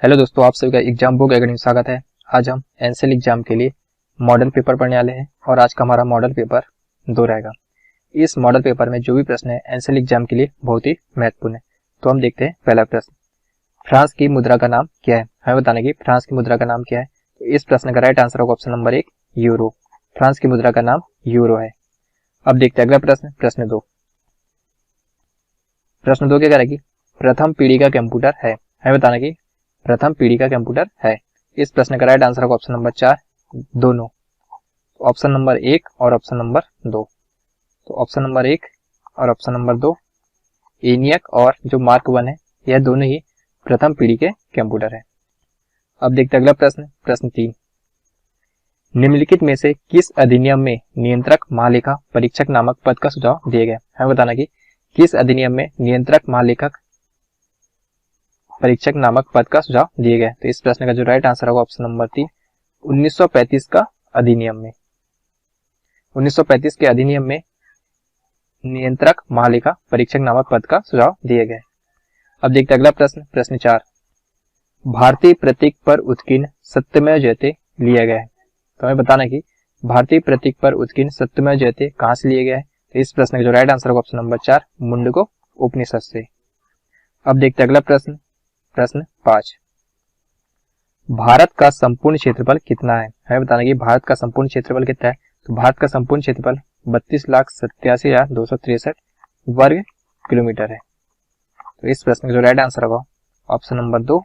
Hello दोस्तों, आप सभी का एग्जाम बुक एकेडमी में स्वागत है। आज हम एनसीएल एग्जाम के लिए मॉडल पेपर पढ़ने वाले हैं और आज का हमारा मॉडल पेपर 2 रहेगा। इस मॉडल पेपर में जो भी प्रश्न है एनसीएल एग्जाम के लिए बहुत ही महत्वपूर्ण है। तो हम देखते हैं पहला प्रश्न, फ्रांस की मुद्रा का नाम क्या है? हमें बताना कि फ्रांस की मुद्रा का नाम क्या है। तो इस प्रश्न का राइट आंसर होगा ऑप्शन नंबर 1 यूरो। फ्रांस की मुद्रा का नाम यूरो है। अब देखते हैं अगला प्रश्न, प्रश्न 2 क्या कह रहा है कि प्रथम पीढ़ी का कंप्यूटर है। हमें बताना कि प्रथम पीढ़ी का कंप्यूटर है। इस प्रश्न का राइट आंसर होगा ऑप्शन नंबर 4 दोनों। ऑप्शन नंबर 1 और ऑप्शन नंबर 2। तो ऑप्शन नंबर 1 और ऑप्शन नंबर 2 ENIAC और जो मार्क 1 है, यह दोनों ही प्रथम पीढ़ी के कंप्यूटर है। अब देखते हैं अगला प्रश्न, प्रश्न 3 निम्नलिखित में से किस अधिनियम में नियंत्रक महालेखा परीक्षक नामक पद का सुझाव दिए गए? हमें बताना कि किस अधिनियम में नियंत्रक महालेखक परीक्षक नामक पद का सुझाव दिए गए। तो इस प्रश्न का जो राइट आंसर होगा ऑप्शन नंबर 3 1935 का अधिनियम में। 1935 के अधिनियम में नियंत्रक महालेखा परीक्षक नामक पद का सुझाव दिए गए। अब देखते हैं अगला प्रश्न, प्रश्न 4 भारतीय प्रतीक पर उत्कीर्ण सत्यमेव जयते लिया गया है। तो हमें बताना कि भारतीय प्रतीक पर उत्कीर्ण सत्यमेव जयते कहां से लिए गया है। तो इस प्रश्न का जो राइट आंसर होगा ऑप्शन नंबर 4 मुंडको उपनिषद से। अब देखते हैं अगला प्रश्न, प्रश्न 5 भारत का संपूर्ण क्षेत्रफल कितना है? हमें बताना कि भारत का संपूर्ण क्षेत्रफल कितना है। तो भारत का संपूर्ण क्षेत्रफल 32,87,263 वर्ग किलोमीटर है। तो इस प्रश्न का जो राइट आंसर होगा ऑप्शन नंबर 2।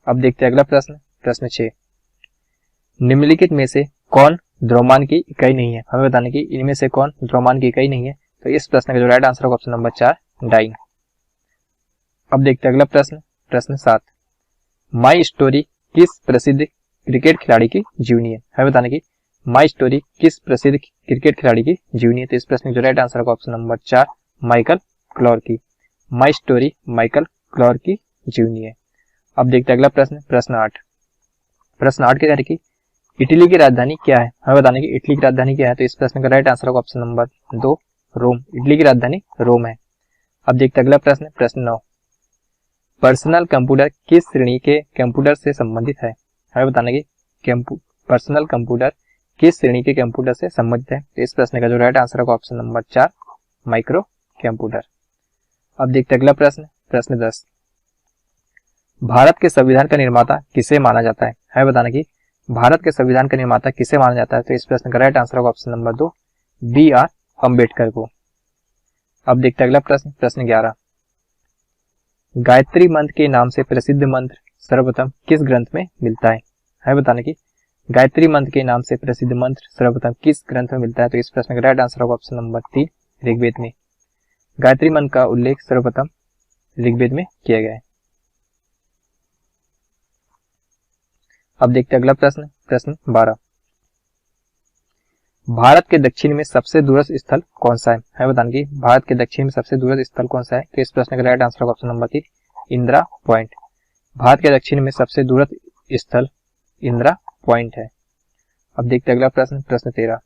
अब देखते हैं अगला प्रश्न, प्रश्न 6 निम्नलिखित में से कौन द्रव्यमान की इकाई नहीं है? हमें बताना कि इनमें से कौन द्रव्यमान की इकाई नहीं है। तो इस प्रश्न का जो राइट आंसर होगा ऑप्शन नंबर 4 डाइन। अब देखते हैं अगला प्रश्न, प्रश्न 7 माई स्टोरी किस प्रसिद्ध क्रिकेट खिलाड़ी की जीवनी है? हमें बताना कि माई स्टोरी किस प्रसिद्ध क्रिकेट खिलाड़ी की जीवनी है। तो इस प्रश्न का जो राइट आंसर होगा ऑप्शन नंबर 4 माइकल क्लॉर्क की। माई स्टोरी माइकल क्लॉर्क की जीवनी है। अब देखते हैं अगला प्रश्न, प्रश्न 8 प्रश्न 8 के कि इटली की राजधानी क्या है? हमें बताना कि इटली की राजधानी क्या है। तो इस प्रश्न का राइट आंसर होगा ऑप्शन नंबर 2 रोम। इटली की राजधानी रोम है। अब देखते हैं अगला प्रश्न, प्रश्न 9 पर्सनल कंप्यूटर किस श्रेणी के कंप्यूटर से संबंधित है? हमें बताना कि पर्सनल कंप्यूटर किस श्रेणी के कंप्यूटर से संबंधित है। तो इस प्रश्न का जो राइट आंसर होगा ऑप्शन नंबर 4 माइक्रो कंप्यूटर। अब देखते हैं अगला प्रश्न, प्रश्न 10 भारत के संविधान का निर्माता किसे माना जाता है? हमें बताना कि भारत के संविधान का निर्माता किसे माना जाता है। तो इस प्रश्न का राइट आंसर होगा ऑप्शन नंबर 2 BR अम्बेडकर को। अब देखते हैं अगला प्रश्न, प्रश्न 11 गायत्री मंत्र के नाम से प्रसिद्ध मंत्र सर्वप्रथम किस ग्रंथ में मिलता है? हमें बताना कि गायत्री मंत्र के नाम से प्रसिद्ध मंत्र सर्वप्रथम किस ग्रंथ में मिलता है। तो इस प्रश्न का राइट आंसर होगा ऑप्शन नंबर 3 ऋग्वेद में। गायत्री मंत्र का उल्लेख सर्वप्रथम ऋग्वेद में किया गया है। अब देखते हैं अगला प्रश्न, प्रश्न 12 भारत के दक्षिण में सबसे दूरस्थ स्थल कौन सा है? हमें बताना कि भारत के दक्षिण में सबसे दूरस्थ स्थल कौन सा है। तो इस प्रश्न का राइट आंसर होगा option number 3 Indira point. Bharat के दक्षिण में सबसे दूरस्थ स्थल इंदिरा पॉइंट है। अब देखते हैं अगला प्रश्न, प्रश्न 13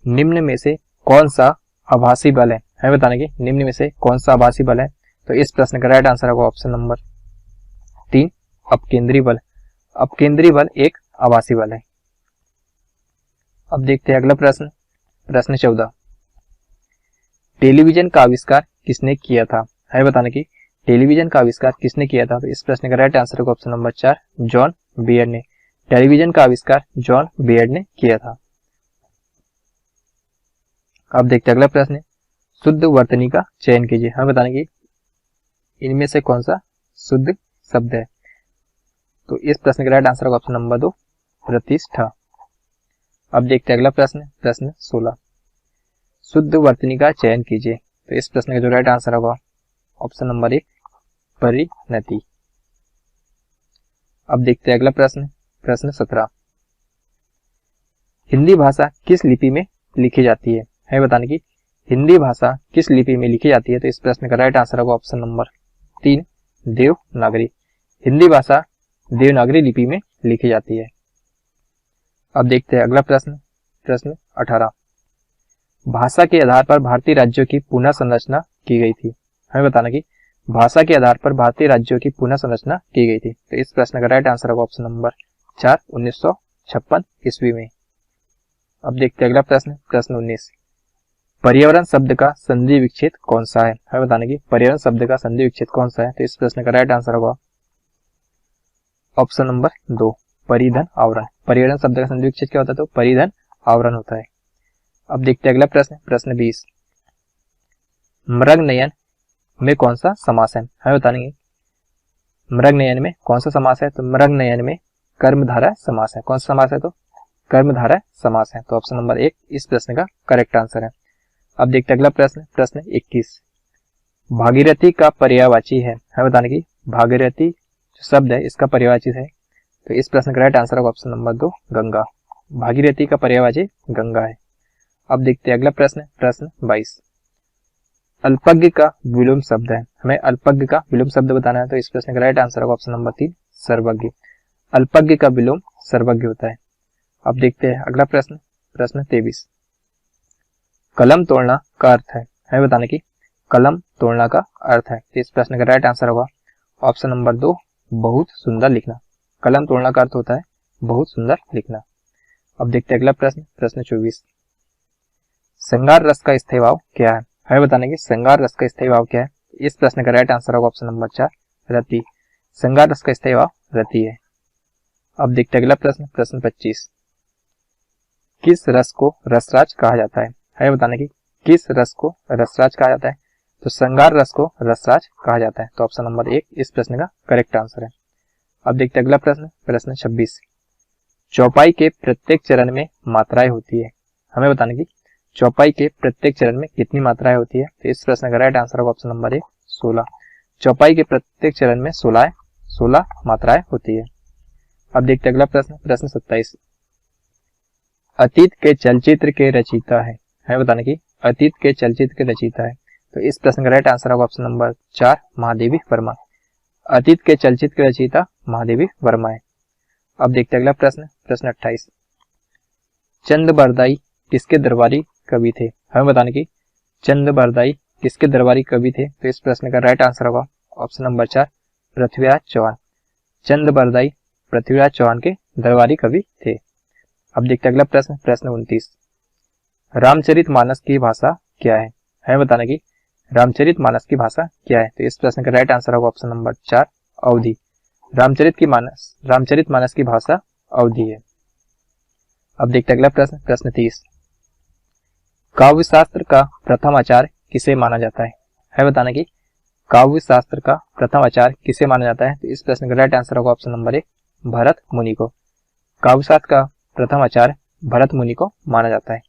निम्न में से कौन सा आभासी बल है? हमें बताना कि निम्न में से कौन सा आभासी बल है। तो इस प्रश्न का राइट आंसर होगा ऑप्शन नंबर 3 अपकेंद्री बल। अपकेंद्री बल एक आभासी बल है। अब देखते हैं अगला प्रश्न, प्रश्न 14 टेलीविजन का आविष्कार किसने किया था? हमें बताना कि टेलीविजन का आविष्कार किसने किया था। तो इस प्रश्न का राइट आंसर होगा ऑप्शन नंबर 4 जॉन बियर्ड ने। टेलीविजन का आविष्कार जॉन बियर्ड ने किया था। अब देखते हैं अगला प्रश्न, शुद्ध वर्तनी का चयन कीजिए। हमें बताना कि इनमें से कौन सा शुद्ध शब्द है। तो इस प्रश्न का राइट आंसर होगा ऑप्शन नंबर 2 प्रतिष्ठा। अब देखते हैं अगला प्रश्न, प्रश्न 16 शुद्ध वर्तनी का चयन कीजिए। तो इस प्रश्न का जो राइट आंसर होगा ऑप्शन नंबर 1 परिणति। अब देखते हैं अगला प्रश्न, प्रश्न 17 हिंदी भाषा किस लिपि में लिखी जाती है? हमें बताने की हिंदी भाषा किस लिपि में लिखी जाती है। तो इस प्रश्न का राइट आंसर होगा ऑप्शन नंबर 3 देवनागरी। हिंदी भाषा देवनागरी लिपि में लिखी जाती है। अब देखते हैं अगला प्रश्न, प्रश्न 18 भाषा के आधार पर भारतीय राज्यों की पुनः संरचना की गई थी। हमें बताना कि भाषा के आधार पर भारतीय राज्यों की पुनः संरचना की गई थी? तो इस प्रश्न का राइट आंसर होगा ऑप्शन नंबर 4, 1956 ईस्वी में। अब देखते हैं अगला प्रश्न, प्रश्न 19। पर्यावरण शब्द का संधि विच्छेद कौन सा है? हमें बताने की पर्यावरण शब्द का संधि विच्छेद कौन सा है? तो इस प्रश्न का राइट आंसर होगा ऑप्शन नंबर 2, परिधन आवरण। पर्यावरण शब्द का संधि विच्छेद क्या होता है? तो परिधन आवरण होता है। अब देखते हैं अगला प्रश्न, प्रश्न 20। मृगनयन में कौन सा समास है? हमें बताएंगे मृगनयन में कौन सा समास है? तो मृगनयन में कर्मधारय समास है। कौन सा समास है? तो कर्मधारय समास है। तो ऑप्शन नंबर 1 इस प्रश्न का करेक्ट आंसर है। अब देखते हैं अगला प्रश्न, प्रश्न 21। भागीरथी का पर्यायवाची है? हमें बताने की भागीरथी जो शब्द है इसका पर्यायवाची है। तो इस प्रश्न का राइट आंसर होगा ऑप्शन नंबर 2, गंगा। भागीरथी का पर्यायवाची गंगा है। अब देखते हैं अगला प्रश्न, प्रश्न 22। अल्पज्ञ का विलोम शब्द है। हमें अल्पज्ञ का विलोम शब्द बताना है। तो इस प्रश्न का राइट आंसर होगा ऑप्शन नंबर 3, सर्वज्ञ। अल्पज्ञ का विलोम सर्वज्ञ होता है। अब देखते हैं अगला प्रश्न, प्रश्न 23। कलम तोड़ना का अर्थ है? हमें बताने की कलम तोड़ना का अर्थ है। तो इस प्रश्न का राइट आंसर होगा ऑप्शन नंबर 2, बहुत सुंदर लिखना। कलम तोड़ना का अर्थ होता है बहुत सुंदर लिखना। अब देखते हैं अगला प्रश्न, प्रश्न 24। श्रृंगार रस का स्थायी भाव क्या है? हमें बताने की श्रृंगार रस का स्थायी भाव क्या है? इस प्रश्न का राइट आंसर होगा ऑप्शन नंबर 4, रति। श्रृंगार रस का स्थायी भाव रति है। अब देखते हैं अगला प्रश्न, प्रश्न 25। किस रस को रसराज कहा जाता है? हमें बताने की किस रस को रसराज कहा जाता है? तो श्रृंगार रस को रसराज कहा जाता है। तो ऑप्शन नंबर 1 इस प्रश्न का करेक्ट आंसर है। अब देखते हैं अगला प्रश्न, प्रश्न 26। चौपाई के प्रत्येक चरण में मात्राएं होती है। हमें बताने की चौपाई के प्रत्येक चरण में कितनी मात्राएं होती है? तो इस प्रश्न का राइट आंसर होगा ऑप्शन नंबर 1, 16। चौपाई के प्रत्येक चरण में 16 मात्राएं होती है। अब देखते हैं अगला प्रश्न, प्रश्न 27। अतीत के चलचित्र के रचयिता है? हमें बताने की अतीत के चलचित्र के रचयिता है। तो इस प्रश्न का राइट आंसर होगा ऑप्शन नंबर 4, महादेवी वर्मा। अतीत के चलचित्र के रचयिता महादेवी वर्मा है। अब देखते हैं अगला प्रश्न, प्रश्न 28। चंद बरदाई किसके दरबारी कवि थे? हमें बताने की चंद बरदाई किसके दरबारी कवि थे? तो इस प्रश्न का राइट आंसर होगा ऑप्शन नंबर 4, पृथ्वीराज चौहान। चंद बरदाई पृथ्वीराज चौहान के दरबारी कवि थे। अब देखते हैं अगला प्रश्न, प्रश्न 29। रामचरितमानस की भाषा क्या है? हमें बताने की रामचरितमानस की भाषा क्या है? तो इस प्रश्न का राइट आंसर होगा ऑप्शन नंबर 4, अवधी। रामचरितमानस की भाषा अवधी है। अब देखते हैं अगला प्रश्न, प्रश्न 30। काव्यशास्त्र का प्रथम आचार्य किसे माना जाता है? है बताना कि काव्यशास्त्र का प्रथम आचार्य किसे माना जाता है? तो इस प्रश्न का राइट आंसर होगा ऑप्शन नंबर 1, भरत मुनि को। काव्यशास्त्र का प्रथम आचार्य भरत मुनि को माना जाता है।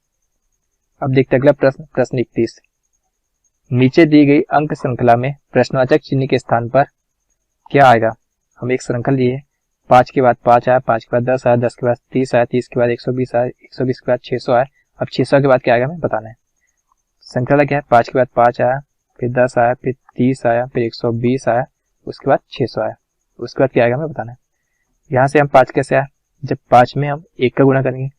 अब देखते हैं अगला प्रश्न, प्रश्न 31। नीचे दी गई अंक श्रृंखला में प्रश्नवाचक चिन्ह के स्थान पर क्या आएगा? हम एक श्रृंखला लिए, 5 के बाद 5 आया, 5 के बाद 10 आया, 10 के बाद 30 आया, 30 के बाद 120 आया, 120 के बाद 600 आया। अब 600 के बाद क्या आएगा हमें बताना है। श्रृंखला क्या है? 5 के बाद 5 आया, फिर 10 आया, फिर 30 आया, फिर 120 आया, उसके बाद 600 आया, उसके बाद क्या आएगा हमें बताना है। यहाँ से हम 5 कैसे आया? जब 5 में हम 1 का गुना करेंगे।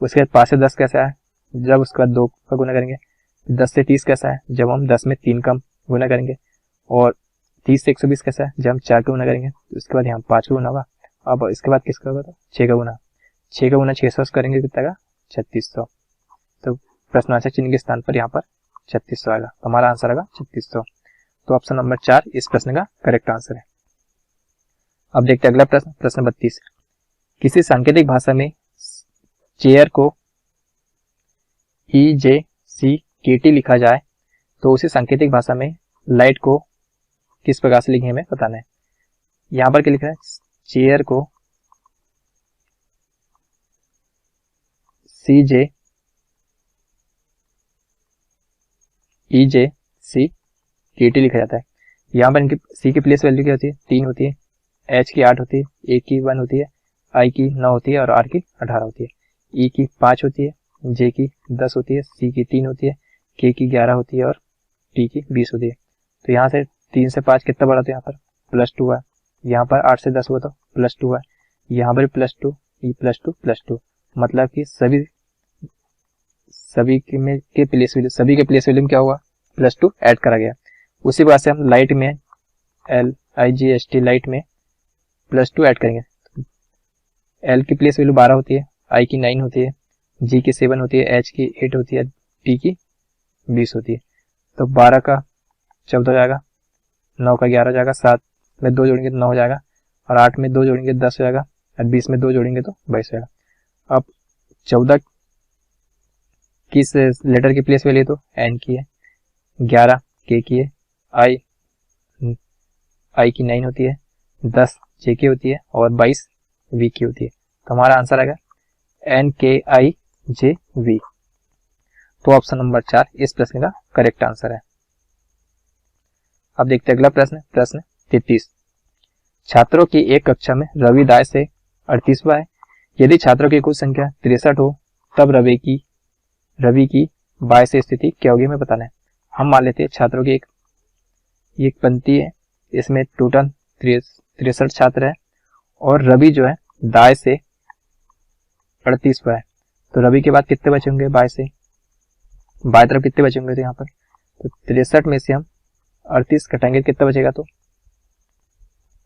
उसके बाद 5 से 10 कैसे आया? जब उसके बाद 2 का गुना करेंगे। 10 से 30 कैसा है? जब हम 10 में 3 का गुना करेंगे। और 30 से 120 कैसा है? जब हम 4 का गुना करेंगे। तो उसके बाद यहाँ 5 का गुना होगा। अब इसके बाद किसका होगा? 6 का गुना। 6 का गुना 600 से करेंगे कितना का? 3600। तो प्रश्नवाचक चिन्ह के स्थान पर यहाँ पर 3600 आएगा। तो हमारा आंसर आएगा 3600। तो ऑप्शन नंबर 4 इस प्रश्न का करेक्ट आंसर है। अब देखते हैं अगला प्रश्न, प्रश्न 32। किसी सांकेतिक भाषा में चेयर को EJCKT लिखा जाए तो उसी सांकेतिक भाषा में लाइट को किस प्रकार से लिखें हमें बताना है। यहाँ पर क्या लिखा है? चेयर को EJCKT लिखा जाता है। यहाँ पर इनकी C की प्लेस वैल्यू क्या होती है? 3 होती है, H की 8 होती है, A की 1 होती है, I की 9 होती है और R की 18 होती है। E की 5 होती है, J की 10 होती है, C की 3 होती है, K की 11 होती है और T की 20 होती है। तो यहाँ से 3 से 5 कितना बढ़ा? तो यहाँ पर +2 है। यहाँ पर 8 से 10 हुआ तो +2 है। यहाँ पर +2, ये +2 मतलब कि सभी के प्लेस वैल्यू में क्या हुआ? +2 ऐड करा गया। उसी प्रकार से हम लाइट में LIGHT लाइट में +2 ऐड करेंगे। L की प्लेस वैल्यू 12 होती है, I की 9 होती है, G की 7 होती है, H की 8 होती है, T की 20 होती है। तो 12 का 14 हो जाएगा, 9 का 11 हो जाएगा, 7 में 2 जोड़ेंगे तो 9 हो जाएगा, और 8 में 2 जोड़ेंगे 10 हो जाएगा, और 20 में 2 जोड़ेंगे तो 22 हो जाएगा। अब 14 किस लेटर की प्लेस वैल्यू तो N की है, 11 K की है, I की 9 होती है, 10 J की होती है, और 22 V की होती है। तो हमारा आंसर आएगा NKIJV। तो ऑप्शन नंबर 4 इस प्रश्न का करेक्ट आंसर है। अब देखते हैं अगला प्रश्न, प्रश्न 33। छात्रों की एक कक्षा में रवि दाय से 38वां है। यदि छात्रों की कुल संख्या 63 हो तब रवि की बाय से स्थिति क्या होगी हमें बताना है। हम मान लेते हैं छात्रों की एक पंक्ति है, इसमें टोटल 63 छात्र है, और रवि जो है दाय से 38वां है। तो रवि के बाद कितने बचे होंगे बाय से, बाय तरफ कितने बचे होंगे तो यहाँ पर, तो 63 में से हम 38 घटाएंगे कितना बचेगा, तो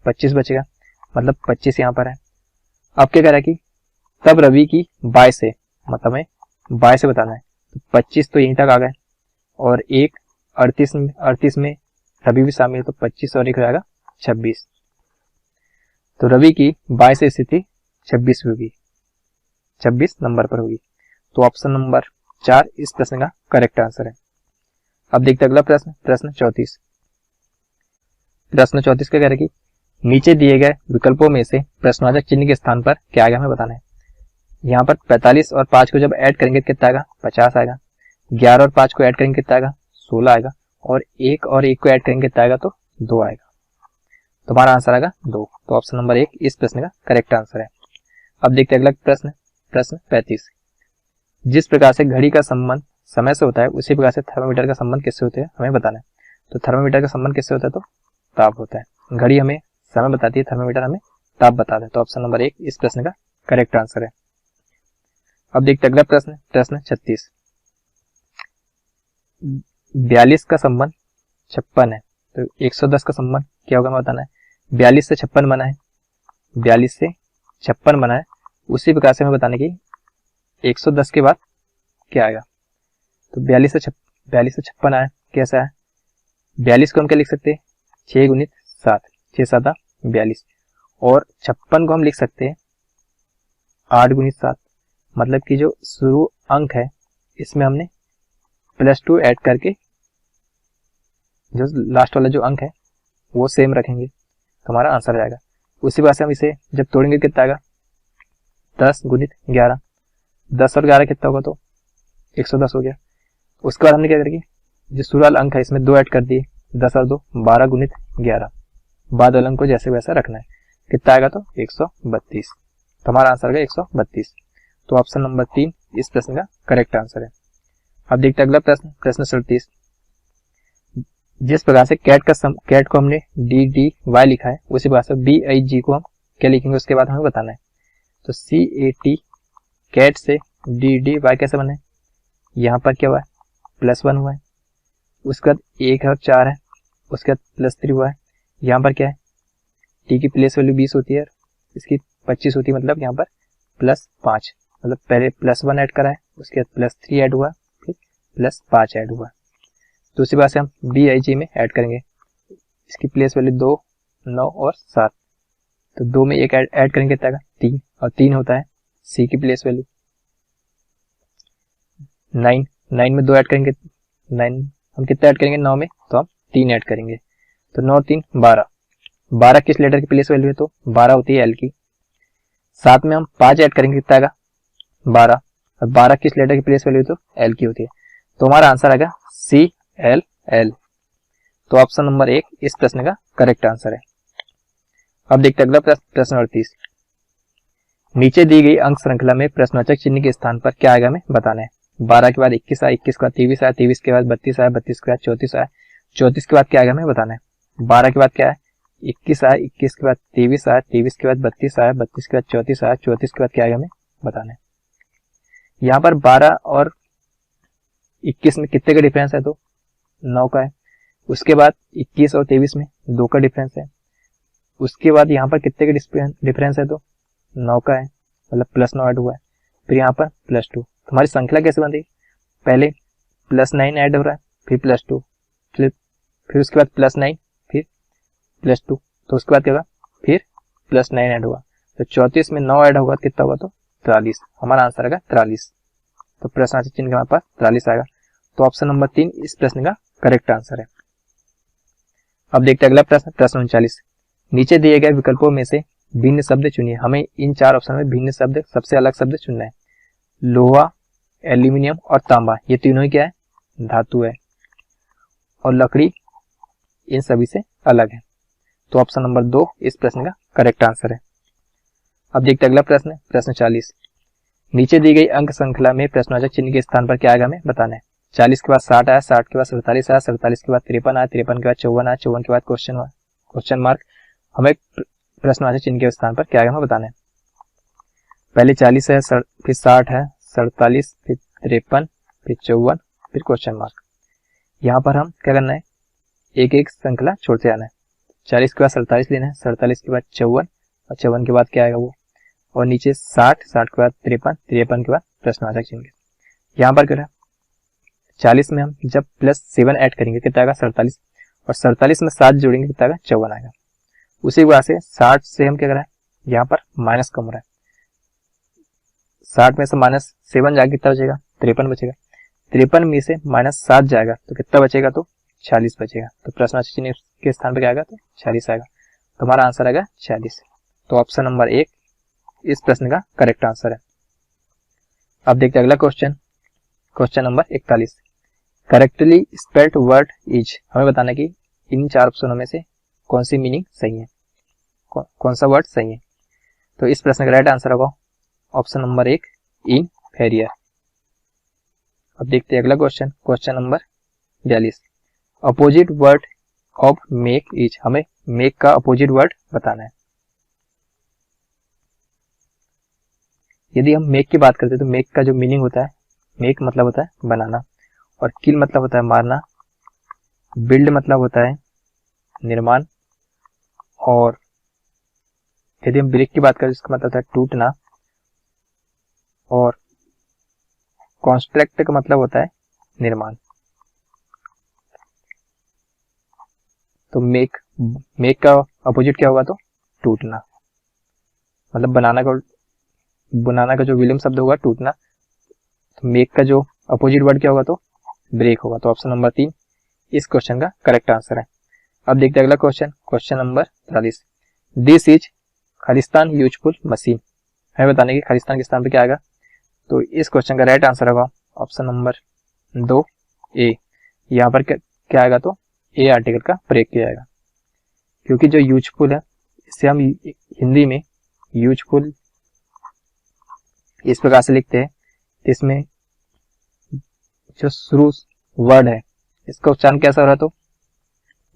25 बचेगा, मतलब 25 यहाँ पर है। अब क्या कह रहा है कि तब रवि की बाय से, मतलब हमें बाय से बताना है, तो 25 तो यहीं तक आ गए, और एक 38 में रवि भी शामिल है, तो 25 और एक हो जाएगा 26। तो रवि की बाय से स्थिति 26 होगी, 26 नंबर पर होगी। तो ऑप्शन नंबर 4 इस प्रश्न का करेक्ट आंसर है। अब देखते हैं अगला प्रश्न, प्रश्न 34। प्रश्न 34 का कह रहा है कि नीचे दिए गए विकल्पों में से प्रश्नवाचक चिन्ह के स्थान पर क्या आएगा हमें बताना है। यहाँ पर 45 और 5 को जब ऐड करेंगे कितना आएगा, 50 आएगा। 11 और 5 को ऐड करेंगे कितना आएगा, 16 आएगा, और 1 और 1 को ऐड करेंगे कितना आएगा, तो 2 आएगा। तो हमारा आंसर आएगा 2। तो ऑप्शन नंबर 1 इस प्रश्न का करेक्ट आंसर है। अब देखते हैं अगला प्रश्न, प्रश्न 35। जिस प्रकार से घड़ी का संबंध समय से होता है उसी प्रकार से थर्मामीटर का संबंध किससे होता है हमें बताना है। तो थर्मामीटर का संबंध किससे होता है, तो ताप होता है। घड़ी हमें समय बताती है, थर्मामीटर हमें ताप बताता है। तो ऑप्शन नंबर 1 इस प्रश्न का करेक्ट आंसर है। अब देखते हैं अगला प्रश्न, प्रश्न 36। 42 का संबंध 56 है, तो 110 का संबंध क्या होगा हमें बताना है। 42 से 56 बना है, 42 से 56 बना है, उसी प्रकार से हमें बताने की 110 के बाद क्या आएगा। तो 42 से 56 आया, कैसा है, 42 को हम क्या लिख सकते हैं, 6 गुणित 7, 6 7 42, और 56 को हम लिख सकते हैं 8 गुणित 7, मतलब कि जो शुरू अंक है इसमें हमने +2 ऐड करके जो लास्ट वाला जो अंक है वो सेम रखेंगे, तो हमारा आंसर आ जाएगा। उसी बात से हम इसे जब तोड़ेंगे कितना आएगा, 10 गुणित 11, 10 और 11 कितना होगा, तो 110 हो गया। उसके बाद हमने क्या करेंगे, जो शुरू वाला अंक है इसमें 2 ऐड कर दिए, 10 और 2 12 गुणित 11, बाद वाले अंक को जैसे वैसा रखना है, कितना आएगा, तो 132। तो हमारा आंसर है 132। तो ऑप्शन नंबर 3 इस प्रश्न का करेक्ट आंसर है। अब देखते हैं अगला प्रश्न, प्रश्न 37। जिस प्रकार से कैट को हमने DDY लिखा है उसी प्रकार से BIG को हम क्या लिखेंगे उसके बाद हमें बताना है। तो CAT कैट से DDY कैसे बने, यहाँ पर क्या हुआ है, +1 हुआ है, उसके बाद 1 और 4 है, उसके बाद +3 हुआ है, यहाँ पर क्या है, T की प्लेस वैल्यू 20 होती है, इसकी 25 होती है, मतलब यहाँ पर +5, मतलब पहले +1 ऐड करा है, उसके बाद +3 ऐड हुआ, फिर +5 ऐड हुआ। तो उसी बात से हम BIG में ऐड करेंगे, इसकी प्लेस वैल्यू 2, 9 और 7, तो 2 में 1 ऐड करेंगे कितना आएगा, 3, और 3 होता है C की प्लेस वैल्यू। 9 में 2 ऐड करेंगे, 9 हम कितना ऐड करेंगे 9 में, तो हम 3 ऐड करेंगे, तो 9 3 12, 12 किस लेटर की प्लेस वैल्यू है, तो 12 होती है L की। 7 में हम 5 ऐड करेंगे कितना आएगा, 12, और 12 किस लेटर की प्लेस वैल्यू, तो L की होती है। तो हमारा आंसर आएगा CLL। तो ऑप्शन नंबर 1 इस प्रश्न का करेक्ट आंसर है। अब देखते हैं अगला प्रश्न, प्रश्न 38। नीचे दी गई अंक श्रृंखला में प्रश्नवाचक चिन्ह के स्थान पर क्या आएगा हमें बताना है। 12 के बाद 21 आया, 21 के बाद 23 आया, 23 के बाद 32 आया, 32 के बाद 34 आया, 34 के बाद क्या आएगा हमें बताना है। 12 के बाद क्या है, 21 आया, 21 के बाद 23 आया, 23 के बाद 32 आया, 32 के बाद 34 आया, 34 के बाद क्या आएगा हमें बताना है। यहाँ पर 12 और 21 में कितने का डिफरेंस है, तो 9 का है। उसके बाद 21 और 23 में 2 का डिफरेंस है। उसके बाद यहाँ पर कितने का डिफरेंस है, तो 9 का है, मतलब +9 ऐड हुआ है। फिर यहाँ पर +2। हमारी श्रृंखला कैसे बनती है, पहले +9 ऐड हो रहा है, फिर +2, फिर उसके बाद +9, फिर +2, तो उसके बाद क्या होगा, फिर +9 ऐड हुआ, तो 34 में 9 ऐड होगा कितना होगा, तो 43। हमारा आंसर आएगा 43। तो प्रश्नवाचक चिन्ह के हमारे पास 43 आएगा। तो ऑप्शन नंबर 3 इस प्रश्न का करेक्ट आंसर है। अब देखते हैं अगला प्रश्न, प्रश्न 39। नीचे दिए गए विकल्पों में से भिन्न शब्द चुनिए। हमें इन 4 ऑप्शन में भिन्न शब्द, सबसे अलग शब्द चुनना है। लोहा, एल्यूमिनियम और तांबा, ये तीनों ही क्या है, धातु है, और लकड़ी इन सभी से अलग है। तो ऑप्शन नंबर 2 इस प्रश्न का करेक्ट आंसर है। अब देखते हैं अगला प्रश्न, प्रश्न 40। नीचे दी गई अंक श्रृंखला में प्रश्नवाचक चिन्ह के स्थान पर क्या आएगा हमें बताना है। 40 के बाद 60 आया, 60 के बाद 47 आया, 47 के बाद 53 आया, 53 के बाद 54 आया, 54 के बाद क्वेश्चन मार्क। हमें प्रश्नवाचक चिन्ह के स्थान पर क्या आएगा हमें बताना है। पहले 40 है, फिर 60 है, 47, फिर 53, फिर 54, फिर क्वेश्चन मार्क। यहाँ पर हम क्या करना है, एक एक श्रृंखला छोड़ते आना है। 40 के बाद 47 लेना है, 47 के बाद 54, और 54 के बाद क्या आएगा वो, और नीचे 60, 60 के बाद 53, 53 के बाद प्रश्नवाचक चिन्ह। यहाँ पर क्या है, 40 में हम जब +7 ऐड करेंगे कितना आएगा, 47, और 47 में 7 जोड़ेंगे कितना आएगा, 54 आएगा। उसी वजह से 60 से हम क्या कर रहे हैं, यहाँ पर माइनस कम हो रहा है। 60 में से -7 जाएगा, कितना बचेगा, 53 बचेगा। 53 में से -7 जाएगा तो कितना बचेगा, तो 46 बचेगा। तो प्रश्नवाचक चिन्ह के स्थान पर क्या आएगा, तो 46 आएगा। तो हमारा आंसर आएगा 46। तो ऑप्शन नंबर 1 इस प्रश्न का करेक्ट आंसर है। अब देखते हैं अगला question, question number 41। Correctly spelled word is, हमें बताना है कि इन 4 ऑप्शनों में से कौन सी मीनिंग सही है, कौन सा वर्ड सही है। तो इस प्रश्न का राइट आंसर होगा ऑप्शन नंबर 1 इनफेरियर। अब देखते हैं अगला question, question number 42। Opposite word of make is, हमें मेक का अपोजिट वर्ड बताना है। यदि हम मेक की बात करते हैं तो मेक का जो मीनिंग होता है, मेक मतलब होता है बनाना, और किल मतलब होता है मारना, बिल्ड मतलब होता है निर्माण, और यदि हम ब्रेक की बात करें इसका मतलब होता है टूटना, और कॉन्स्ट्रक्ट का मतलब होता है निर्माण। तो मेक का अपोजिट क्या होगा, तो टूटना, मतलब बनाना का जो विलोम शब्द होगा टूटना। तो मेक का जो अपोजिट वर्ड क्या होगा, तो ब्रेक होगा। तो ऑप्शन नंबर 3 इस क्वेश्चन का करेक्ट आंसर है। अब देखते हैं अगला question, question number 43। This is Khalistan useful machine, हमें बताने की खालिस्तान के स्थान पे क्या आएगा। तो इस क्वेश्चन का राइट आंसर होगा ऑप्शन नंबर 2 ए। यहाँ पर क्या आएगा, तो ए आर्टिकल का प्रयोग किया जाएगा, क्योंकि जो यूजफुल है इसे हम हिंदी में यूजफुल इस प्रकार से लिखते हैं। इसमें जो शुरू वर्ड है इसका उच्चारण कैसा हो रहा है, तो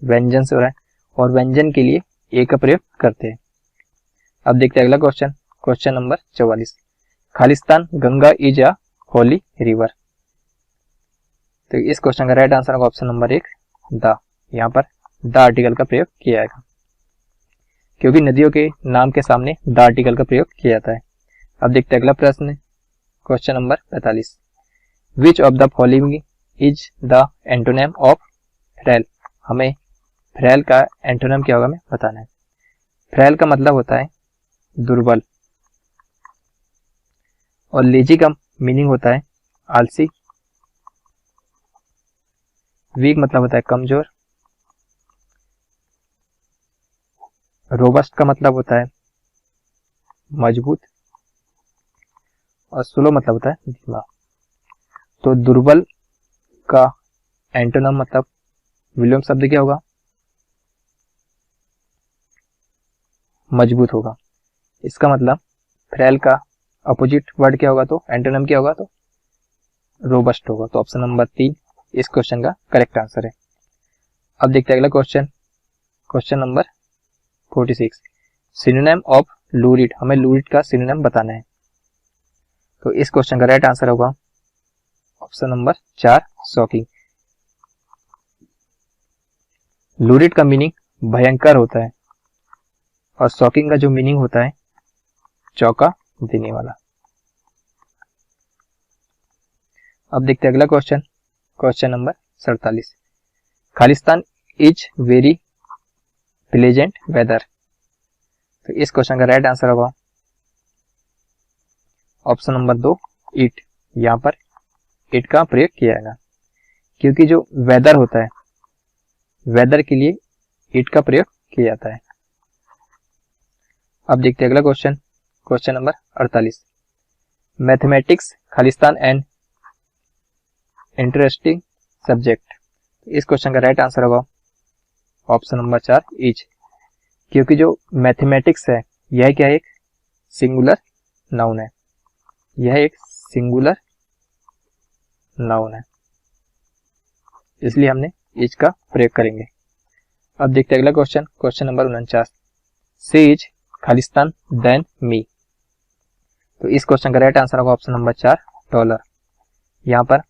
व्यंजन से हो रहा है, और व्यंजन के लिए ए का प्रयोग करते हैं। अब देखते हैं अगला question, question number 44। Khalistan Ganga is a Holi river. तो इस क्वेश्चन का राइट आंसर होगा ऑप्शन नंबर 1 द। यहाँ पर द आर्टिकल का प्रयोग किया जाएगा, क्योंकि नदियों के नाम के सामने द आर्टिकल का प्रयोग किया जाता है। अब देखते हैं अगला प्रश्न, question number 45। Which of the following is the antonym of frail, हमें फ्रेल का एंटोनिम क्या होगा हमें बताना है। फ्रेल का मतलब होता है दुर्बल, और लेजी का मीनिंग होता है आलसी, वीक मतलब होता है कमजोर, रोबस्ट का मतलब होता है मजबूत, और स्लो मतलब होता है धीमा। तो दुर्बल का एंटोनिम मतलब विलोम शब्द क्या होगा, मजबूत होगा। इसका मतलब फ्रेल का अपोजिट वर्ड क्या होगा, तो एंटोनिम क्या होगा, तो रोबस्ट होगा। तो ऑप्शन नंबर 3 इस क्वेश्चन का करेक्ट आंसर है। अब देखते हैं अगला question, question number 46। Synonym of lurid, हमें लूरिड का सिनोनिम बताना है। तो इस क्वेश्चन का राइट आंसर होगा ऑप्शन नंबर 4 शॉकिंग। लूरिड का मीनिंग भयंकर होता है, और शॉकिंग का जो मीनिंग होता है चौंका देने वाला। अब देखते हैं अगला question, question number 47। Khalistan is very pleasant weather. तो इस क्वेश्चन का राइट आंसर होगा ऑप्शन नंबर 2 इट। यहाँ पर इट का प्रयोग किया जाएगा, क्योंकि जो वेदर होता है, वेदर के लिए इट का प्रयोग किया जाता है। अब देखते हैं अगला question, question number 48। Mathematics Khalistan and interesting subject. इस क्वेश्चन का राइट आंसर होगा ऑप्शन नंबर 4 इज, क्योंकि जो मैथमेटिक्स है यह क्या है, एक सिंगुलर नाउन है, यह एक सिंगुलर नाउन है, इसलिए हमने इज का प्रयोग करेंगे। अब देखते हैं अगला क्वेश्चन, क्वेश्चन नंबर 49। से इज खालिस्तान देन मी। तो इस क्वेश्चन का राइट आंसर होगा ऑप्शन नंबर 4 डॉलर। यहाँ पर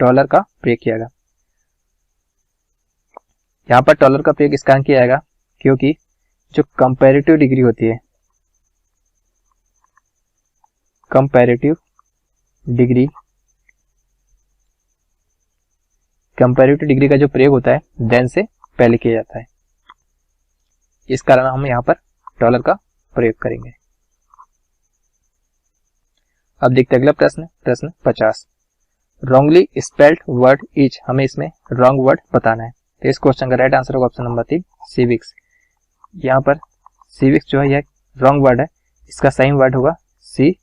डॉलर का प्रयोग किया गया। यहाँ पर डॉलर का प्रयोग इस कारण किया जाएगा क्योंकि जो कंपैरेटिव डिग्री होती है, कंपैरेटिव डिग्री का जो प्रयोग होता है देन से पहले किया जाता है, इस कारण हम यहाँ पर डॉलर का प्रयोग करेंगे। अब देखते हैं अगला प्रश्न, प्रश्न 50। Wrongly spelled word is. हमें इसमें रॉन्ग वर्ड बताना है। तो इस क्वेश्चन का राइट आंसर होगा ऑप्शन नंबर 3 सिविक्स। यहाँ पर सिविक्स जो है यह रॉन्ग वर्ड है, इसका सही वर्ड होगा सिविक्स।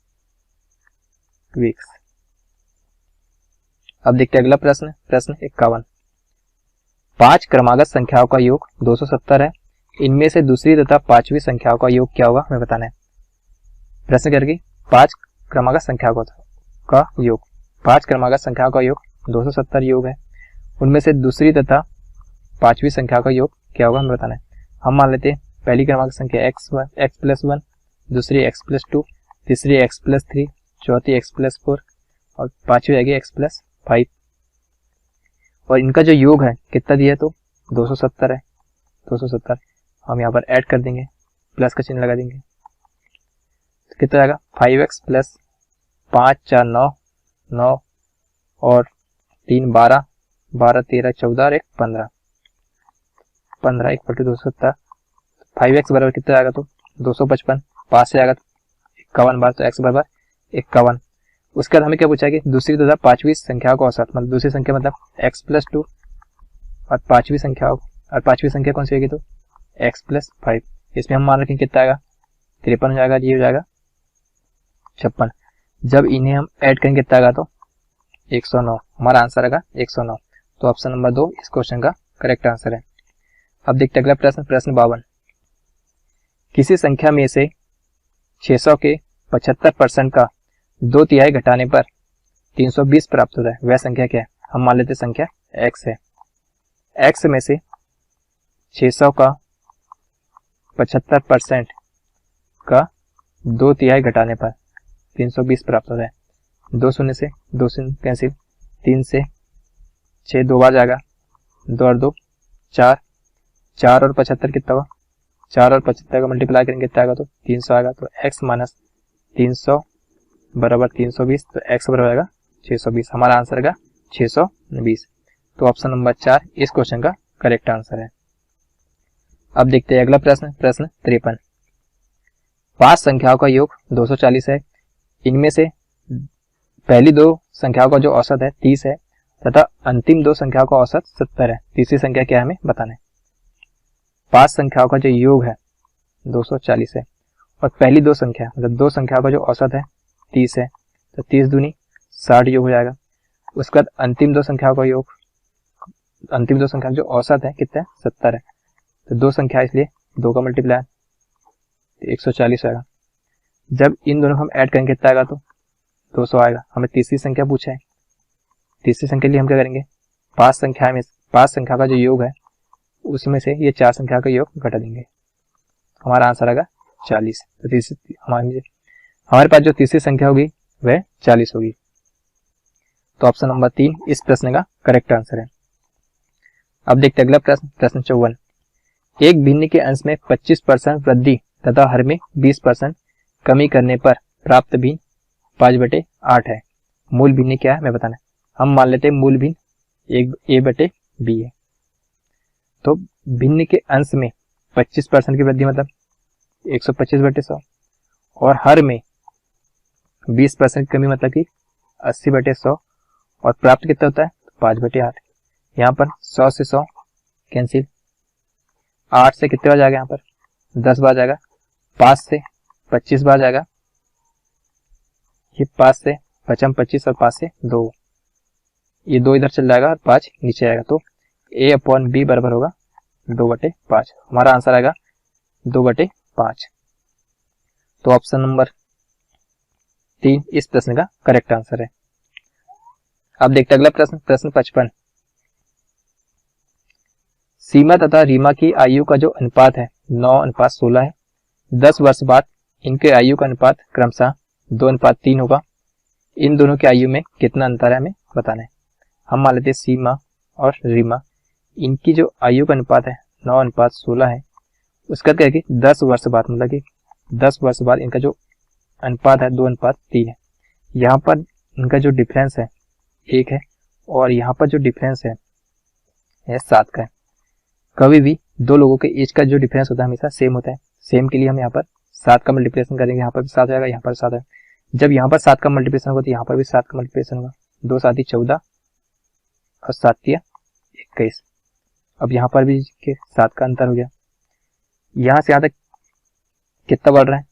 अब देखते हैं अगला प्रश्न, प्रश्न 51। 5 क्रमागत संख्याओं का योग 270 है, इनमें से दूसरी तथा 5वीं संख्याओं का योग क्या होगा हमें बताना है। प्रश्न करके 5 क्रमागत संख्याओं का योग, 5 क्रमागत संख्याओं का योग 270 योग है, उनमें से दूसरी तथा 5वीं संख्या का योग क्या होगा हमें बताना है। हम मान लेते हैं पहली क्रमांक संख्या x+1, दूसरी x+2, तीसरी x+3, चौथी x+4 और 5वीं आएगी x+5, और इनका जो योग है कितना दिया है तो 270 है। 270 हम यहाँ पर ऐड कर देंगे, प्लस का चिन्ह लगा देंगे, तो कितना आएगा 5x + 5 4 9 9 और 3 12 12 13 14 और 1 15 15 1 = 270। 5x बराबर कितना आएगा तो 255, 5 से आएगा तो 51 बार, तो x बराबर 51। उसके बाद हमें क्या पूछा है कि दूसरी तथा 5वीं संख्या को औसत, मतलब दूसरी संख्या मतलब x+2 और 5वीं संख्या, और 5वीं संख्या कौन सी होगी तो x+5। इसमें हम मान रखें कितना आएगा 53 हो जाएगा, ये हो जाएगा 56। जब इन्हें हम ऐड करेंगे कितना आएगा तो 109, हमारा आंसर आएगा 109। तो ऑप्शन नंबर 2 इस क्वेश्चन का करेक्ट आंसर है। अब देखते हैं अगला प्रश्न, प्रश्न 52। किसी संख्या में से 600 के 75% का 2/3 घटाने पर 320 प्राप्त होता है, वह संख्या क्या है। हम मान लेते संख्या x है। x में से 600 का 75% का 2/3 घटाने पर 320 प्राप्त होता है। 2 शून्य से 2 शून्य कैंसिल, 3 से 6 2 बार जाएगा, 2 और 2 4, 4 और 75 कितना होगा, 4 और 75 का मल्टीप्लाई करेंगे कितना आएगा तो 300 आएगा। तो x माइनस 300 बराबर 320, तो x बराबर आएगा 620, हमारा आंसर आएगा 620। तो ऑप्शन नंबर 4 इस क्वेश्चन का करेक्ट आंसर है। अब देखते हैं अगला प्रश्न, प्रश्न 53। 5 संख्याओं का योग 240 है, इनमें से पहली 2 संख्याओं का जो औसत है 30 है तथा अंतिम 2 संख्याओं का औसत 70 है। तीसरी संख्या क्या है हमें बताना है। 5 संख्याओं का जो योग है 240 है और पहली 2 संख्या मतलब 2 संख्याओं का जो औसत है 30 है, तो 30 दूनी 60 योग हो जाएगा। उसके बाद अंतिम 2 संख्याओं का योग, अंतिम 2 संख्या जो औसत है कितना है 70 है, तो 2 संख्या इसलिए 2 का मल्टीप्लाई 140 आएगा। जब इन दोनों को हम ऐड करेंगे कितना आएगा तो 200 आएगा। हमें तीसरी संख्या पूछा है, तीसरी संख्या के लिए हम क्या करेंगे 5 संख्या का जो योग है उसमें से ये 4 संख्या का योग घटा देंगे, हमारा आंसर आएगा 40। तो तीसरी हमारे पास जो तीसरी संख्या होगी वह 40 होगी। तो ऑप्शन नंबर 3 इस प्रश्न का करेक्ट आंसर है। अब देखते हैं अगला प्रश्न, प्रश्न 54। एक भिन्न के अंश में 25% वृद्धि तथा हर में 20% कमी करने पर प्राप्त भिन्न 5/8 है। मूल भिन्न क्या है मैं बताना। हम मान लेते हैं मूल भिन्न a/b है। तो भिन्न के अंश में 25% की वृद्धि मतलब 125/100 और हर में 20% कमी मतलब कि 80/100 और प्राप्त कितना होता है 5/8। यहाँ पर 100 से 100 कैंसिल, 8 से कितने बार जाएगा, यहाँ पर 10 बार जाएगा, 5 से 25 बार जाएगा, ये 5 से 25 और 5 से 2, ये 2 इधर चल जाएगा और 5 नीचे आएगा। तो a/b बराबर होगा 2/5। हमारा आंसर आएगा 2/5। तो ऑप्शन नंबर 3 इस प्रश्न का करेक्ट आंसर है। अब देखते हैं अगला प्रश्न, प्रश्न 55। सीमा तथा रीमा की आयु का जो अनुपात है 9:16 है। 10 वर्ष बाद इनके आयु का अनुपात क्रमशः 2:3 होगा। इन दोनों की आयु में कितना अंतर है हमें बताना है। हम मान लेते हैं सीमा और रीमा, इनकी जो आयु का अनुपात है 9:16 है, उसका क्या है कि 10 वर्ष बाद मतलब कि 10 वर्ष बाद इनका जो अनुपात है 2:3 है। यहाँ पर इनका जो डिफरेंस है 1 है और यहाँ पर जो डिफरेंस है 7 का है। कभी भी दो लोगों के एज का जो डिफरेंस होता है हमेशा सेम होता है। सेम के लिए हम यहाँ पर 7 का मल्टीप्लिकेशन करेंगे, यहाँ पर भी 7 आएगा, यहाँ पर 7 है। जब यहाँ पर 7 का मल्टीप्लिकेशन होगा तो यहाँ पर भी 7 का मल्टीप्लिकेशन होगा। 2 7 14 और 7 21। अब यहाँ पर भी 7 का अंतर हो गया। यहाँ से यहाँ तक कितना बढ़ रहा है,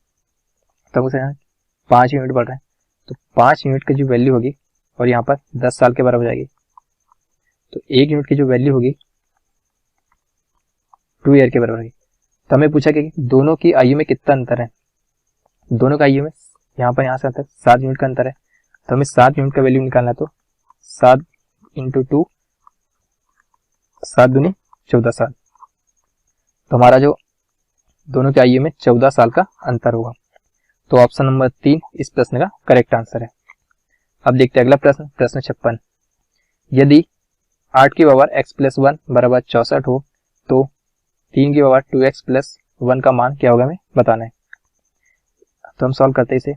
तब उसे 5 यूनिट बढ़ रहा है। तो 5 यूनिट की जो वैल्यू होगी और यहाँ पर 10 साल के बराबर हो जाएगी। तो 1 यूनिट की जो वैल्यू होगी 2 ईयर के बराबर होगी। तो हमें पूछा कि दोनों की आयु में कितना अंतर है। दोनों का आयु में यहाँ पर यहाँ से तक 7 यूनिट का अंतर है। तो हमें 7 यूनिट का वैल्यू निकालना है। तो 7 × 2 7 दूनी 14 साल। तो हमारा जो दोनों की आयु में 14 साल का अंतर होगा। तो ऑप्शन नंबर 3 इस प्रश्न का करेक्ट आंसर है। अब देखते हैं अगला प्रश्न, प्रश्न 56। यदि 8 की पावर x + 1 बराबर 64 हो तो 3 की पावर 2x + 1 का मान क्या होगा हमें बताना है। तो हम सॉल्व करते हैं इसे।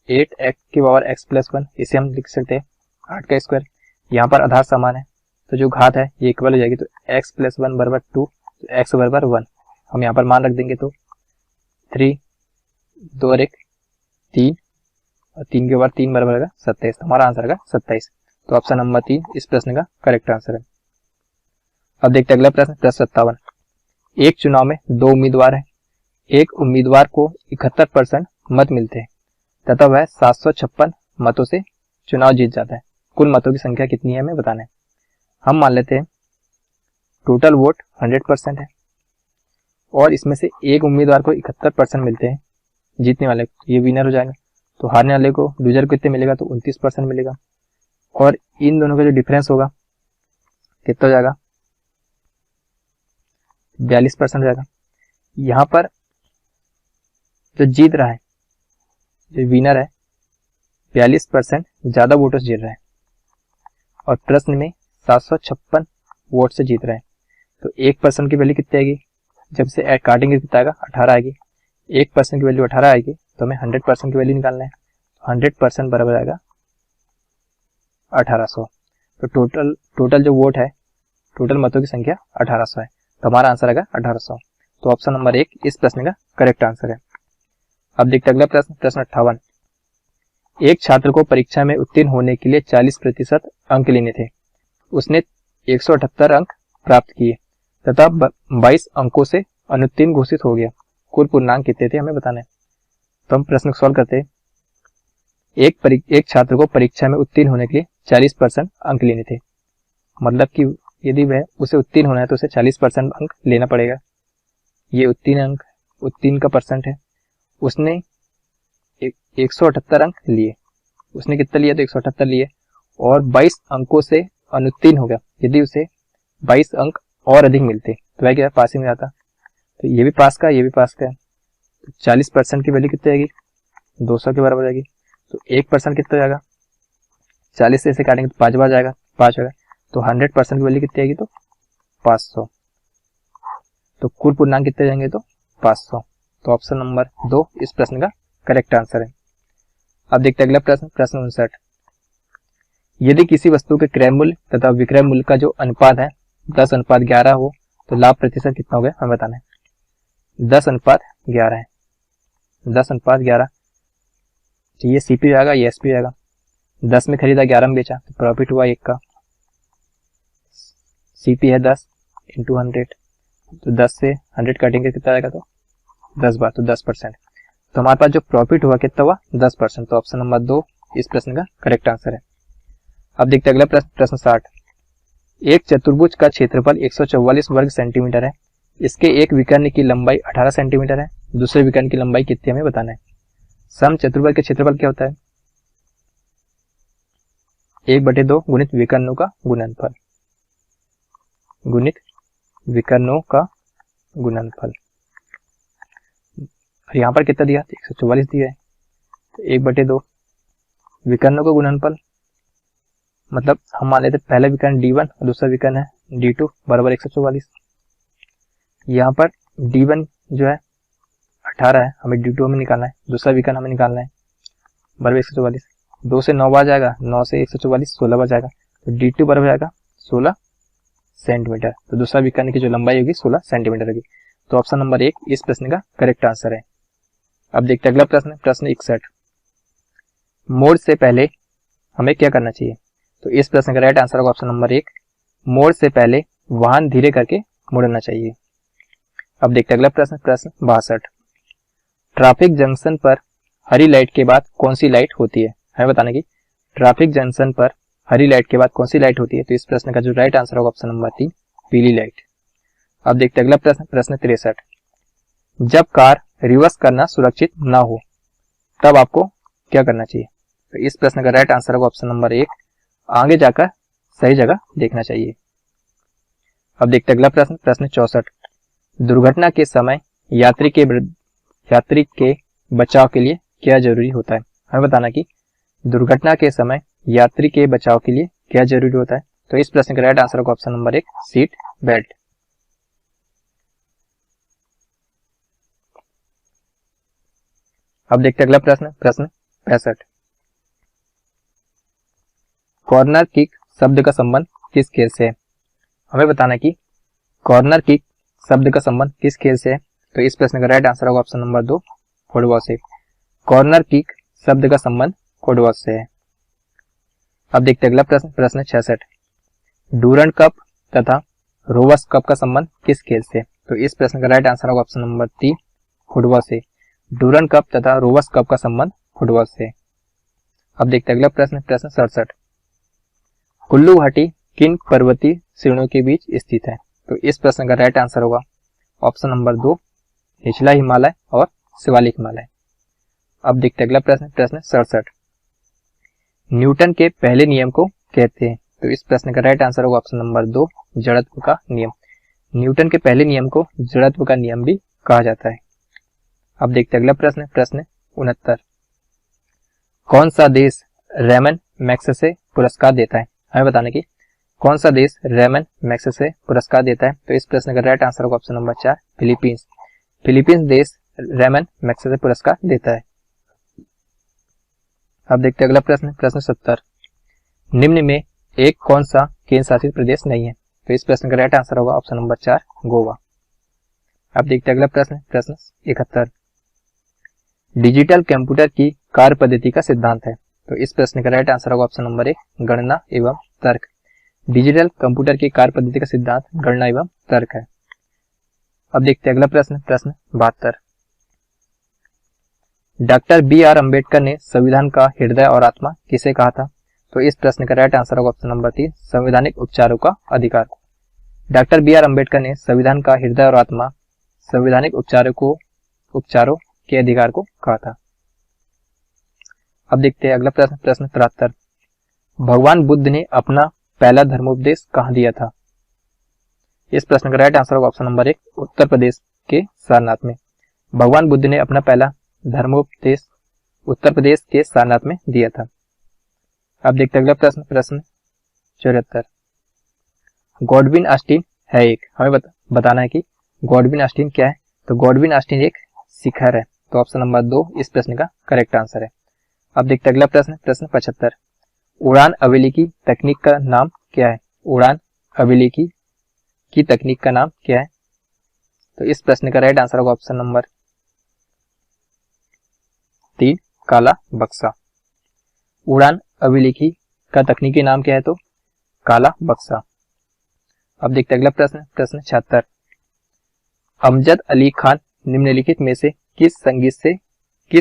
8x की पावर x + 1, इसे हम लिख सकते हैं 8 का स्क्वायर। यहाँ पर आधार समान है तो जो घात है ये इक्वल हो जाएगी। तो x + 1 बराबर 2, तो x बराबर 1। हम यहाँ पर मान रख देंगे तो 3 2 और 1 3 और 3 के बाद 3 बराबर होगा 27। हमारा आंसर होगा 27। तो ऑप्शन नंबर 3 इस प्रश्न का करेक्ट आंसर है। अब देखते हैं अगला प्रश्न, प्रश्न 57। एक चुनाव में 2 उम्मीदवार है। एक उम्मीदवार को 71% मत मिलते हैं तथा वह 756 मतों से चुनाव जीत जाता है। कुल मतों की संख्या कितनी है हमें बताना है। हम मान लेते हैं टोटल वोट 100% है और इसमें से एक उम्मीदवार को 71% मिलते हैं जीतने वाले को, ये विनर हो जाएगा। तो हारने वाले को लूजर को कितने मिलेगा, तो 29% मिलेगा। और इन दोनों का जो डिफरेंस होगा कितना हो जाएगा, 42% हो जाएगा। यहाँ पर जो जीत रहा है, जो विनर है, 42% ज्यादा वोटों से जीत रहा है और प्रश्न में 756 वोट से जीत रहा है। तो 1% की वैल्यू कितनी आएगी, जब से काटेंगे कितना आएगा, 18 आएगी। 1% की वैल्यू 18 आएगी तो हमें 100% की वैल्यू निकालना है। 100% बराबर आएगा 1800। तो टोटल जो वोट है, टोटल मतों की संख्या 1800 है। तो हमारा आंसर आएगा 1800। तो ऑप्शन नंबर 1 इस प्रश्न का करेक्ट आंसर है। अब देखते हैं अगला प्रश्न, प्रश्न 58। एक छात्र को परीक्षा में उत्तीर्ण होने के लिए 40% अंक लेने थे। उसने 178 अंक प्राप्त किए तथा 22 अंकों से अनुत्तीर्ण घोषित हो गया। कुल पूर्णांक कितने थे हमें बताना है। तो हम प्रश्न को सॉल्व करते हैं। एक छात्र को परीक्षा में उत्तीर्ण होने के लिए 40% अंक लेने थे, मतलब कि यदि वह उसे उत्तीर्ण होना है तो उसे 40% अंक लेना पड़ेगा। ये उत्तीर्ण का परसेंट है। उसने 178 अंक लिए। उसने कितना लिया, तो 178 लिए और 22 अंकों से अनुत्तीर्ण हो गया। यदि उसे 22 अंक और अधिक मिलते तो वह क्या पासिंग में आता। तो ये भी पास का, ये भी पास का है। तो 40% की वैल्यू कितनी आएगी, 200 के बराबर आएगी। तो 1% कितना हो जाएगा, 40 से इसे काटेंगे तो 5 बार जाएगा, 5 होगा। तो 100% की वैल्यू कितनी आएगी, तो 500। तो कुल पूर्णांक कितने जाएंगे, तो 500। तो ऑप्शन नंबर 2 इस प्रश्न का करेक्ट आंसर है। अब देखते हैं अगला प्रश्न, प्रश्न 59। यदि किसी वस्तु के क्रय मूल्य तथा विक्रय मूल्य का जो अनुपात है 10:11 हो तो लाभ प्रतिशत कितना हो गया हमें बताना है। 10:11 है, 10:11, तो ये सीपी आएगा, ये एसपी आएगा। 10 में खरीदा, 11 में बेचा, तो प्रॉफिट हुआ 1 का। सीपी है 10 इंटू 100, तो 10 से 100 काटेंगे कितना आएगा, तो 10 बार, तो 10%। तो हमारे पास जो प्रॉफिट हुआ कितना हुआ, 10%। तो ऑप्शन नंबर 2 इस प्रश्न का करेक्ट आंसर है। अब देखते हैं अगला प्रश्न, प्रश्न 60। एक चतुर्भुज का क्षेत्रफल 144 वर्ग सेंटीमीटर है। इसके एक विकर्ण की लंबाई 18 सेंटीमीटर है। दूसरे विकर्ण की लंबाई कितनी हमें बताना है। सम चतुर्भुज के क्षेत्रफल क्या होता है, 1/2 गुणित विकर्णों का गुणनफल, गुणित विकर्णों का गुणनफल। यहाँ पर कितना दिया, 144 दिया है, तो 1/2 विकर्णों का गुणनफल, मतलब हम मान लेते पहला विकर्ण D1 और दूसरा विकर्ण है D2 बराबर 144। यहाँ पर D1 जो है 18 है, हमें D2 हमें निकालना है, दूसरा विकर्ण हमें निकालना है बराबर 144। 2 से 9 बार जाएगा, 9 से 144 16 बार जाएगा, तो D2 बराबर जाएगा 16 सेंटीमीटर। तो दूसरा विकर्ण की जो लंबाई होगी 16 सेंटीमीटर होगी। तो ऑप्शन नंबर 1 इस प्रश्न का करेक्ट आंसर है। अब देखते हैं अगला प्रश्न, प्रश्न 61। मोड़ से पहले हमें क्या करना चाहिए, तो इस प्रश्न का राइट आंसर होगा ऑप्शन नंबर 1, मोड़ से पहले वाहन धीरे करके मुड़ना चाहिए। अब देखते हैं अगला प्रश्न, प्रश्न 62। ट्रैफिक जंक्शन पर हरी लाइट के बाद कौन सी लाइट होती है, हमें बताना कि ट्रैफिक जंक्शन पर हरी लाइट के बाद कौन सी लाइट होती है। तो इस प्रश्न का जो राइट आंसर होगा ऑप्शन नंबर 3, पीली लाइट। अब देखते हैं अगला प्रश्न, प्रश्न 63। जब कार रिवर्स करना सुरक्षित ना हो तब आपको क्या करना चाहिए। तो इस प्रश्न का राइट आंसर होगा ऑप्शन नंबर 1, आगे जाकर सही जगह देखना चाहिए। अब देखते हैं अगला प्रश्न, प्रश्न 64। दुर्घटना के समय यात्री के बचाव के लिए क्या जरूरी होता है, हमें बताना कि दुर्घटना के समय यात्री के बचाव के लिए क्या जरूरी होता है। तो इस प्रश्न का राइट आंसर होगा ऑप्शन नंबर 1, सीट बेल्ट। अब देखते हैं अगला प्रश्न, प्रश्न 65। कॉर्नर किक शब्द का संबंध किस खेल से है, हमें बताना कि कॉर्नर किक शब्द का संबंध किस खेल से है। तो इस प्रश्न का राइट आंसर होगा ऑप्शन नंबर 2, फुटबॉल से। कॉर्नर किक शब्द का संबंध फुटबॉल से है। अब देखते हैं अगला प्रश्न, प्रश्न 66। डूरंड कप तथा रोवर्स कप का संबंध किस खेल से। तो इस प्रश्न का राइट आंसर होगा ऑप्शन नंबर 3, फुटबॉल से। डूरंड कप तथा रोवर्स कप का संबंध फुटबॉल से। अब देखते हैं अगला प्रश्न, प्रश्न 67। कुल्लू घाटी किन पर्वतीय श्रेणियों के बीच स्थित है। तो इस प्रश्न का राइट आंसर होगा ऑप्शन नंबर 2, निचला हिमालय और शिवालिक हिमालय। अब देखते हैं अगला प्रश्न, प्रश्न 67। न्यूटन के पहले नियम को कहते हैं। तो इस प्रश्न का राइट आंसर होगा ऑप्शन नंबर 2, जड़त्व का नियम। न्यूटन के पहले नियम को जड़त्व का नियम भी कहा जाता है। अब देखते हैं अगला प्रश्न, प्रश्न 69। कौन सा देश रेमन मैग्सेसे पुरस्कार देता है, हमें बताने की कौन सा देश रेमन मैग्सेसे पुरस्कार देता है। तो इस प्रश्न का राइट आंसर होगा ऑप्शन नंबर 4, फिलीपींस। फिलीपींस देश रेमन मैग्सेसे पुरस्कार देता है। अब देखते हैं अगला प्रश्न, प्रश्न 70। निम्न में एक कौन सा केंद्र शासित प्रदेश नहीं है। तो इस प्रश्न का राइट आंसर होगा ऑप्शन नंबर 4, गोवा। अब देखते हैं अगला प्रश्न, प्रश्न 71। डिजिटल कंप्यूटर की कार्य पद्धति का सिद्धांत है। तो इस प्रश्न का राइट आंसर होगा ऑप्शन नंबर 1, गणना एवं तर्क। डिजिटल कंप्यूटर की कार्य पद्धति का सिद्धांत गणना एवं तर्क है। अब देखते हैं अगला प्रश्न, प्रश्न 72। Doctor B.R. अम्बेडकर ने संविधान का हृदय और आत्मा किसे कहा था। तो इस प्रश्न का राइट आंसर होगा ऑप्शन नंबर 3, संवैधानिक उपचारों का अधिकार को। Doctor B.R. अम्बेडकर ने संविधान का हृदय और आत्मा संवैधानिक उपचारों के अधिकार को कहा था। अब देखते हैं अगला प्रश्न, प्रश्न 73। भगवान बुद्ध ने अपना पहला धर्मोपदेश कहाँ दिया था। इस प्रश्न का राइट आंसर होगा ऑप्शन नंबर 1, उत्तर प्रदेश के सारनाथ में। भगवान बुद्ध ने अपना पहला धर्मोपदेश उत्तर प्रदेश के सारनाथ में दिया था। अब देखते हैं अगला प्रश्न, प्रश्न 74। गॉडविन ऑस्टिन है एक, हमें बताना है कि गॉडविन ऑस्टिन क्या है? तो गॉडविन ऑस्टिन एक शिखर है। तो ऑप्शन नंबर 2 इस प्रश्न का करेक्ट आंसर है। अब देखते हैं अगला प्रश्न, प्रश्न 75। उड़ान अवेली की तकनीक का नाम क्या है? उड़ान अवेली की तकनीक का नाम क्या है? तो इस प्रश्न का राइट आंसर होगा ऑप्शन नंबर 3 काला बक्सा। उड़ान अभिलेखी का तकनीकी नाम क्या है? तो काला बक्सा। अब देखते हैं अगला प्रश्न, प्रश्न 76। अमजद अली खान निम्नलिखित में से किस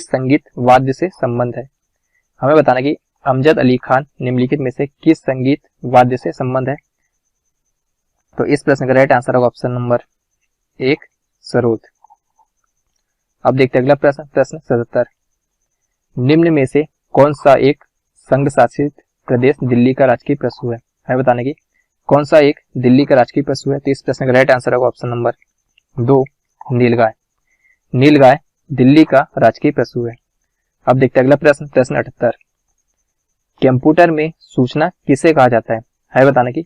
संगीत वाद्य से संबंध है? हमें बताना कि अमजद अली खान निम्नलिखित में से किस संगीत वाद्य से संबंध है? तो इस प्रश्न का राइट आंसर होगा ऑप्शन नंबर 1 सरोद। अब देखते हैं अगला प्रश्न, प्रश्न 77। निम्न में से कौन सा एक संघ शासित प्रदेश दिल्ली का राजकीय पशु है? हमें बताने की कौन सा एक दिल्ली का राजकीय पशु है? तो इस प्रश्न का राइट आंसर होगा ऑप्शन नंबर 2 नीलगाय। नीलगाय दिल्ली का राजकीय पशु है। अब देखते हैं अगला प्रश्न, प्रश्न 78। कंप्यूटर में सूचना किसे कहा जाता है? है बताने की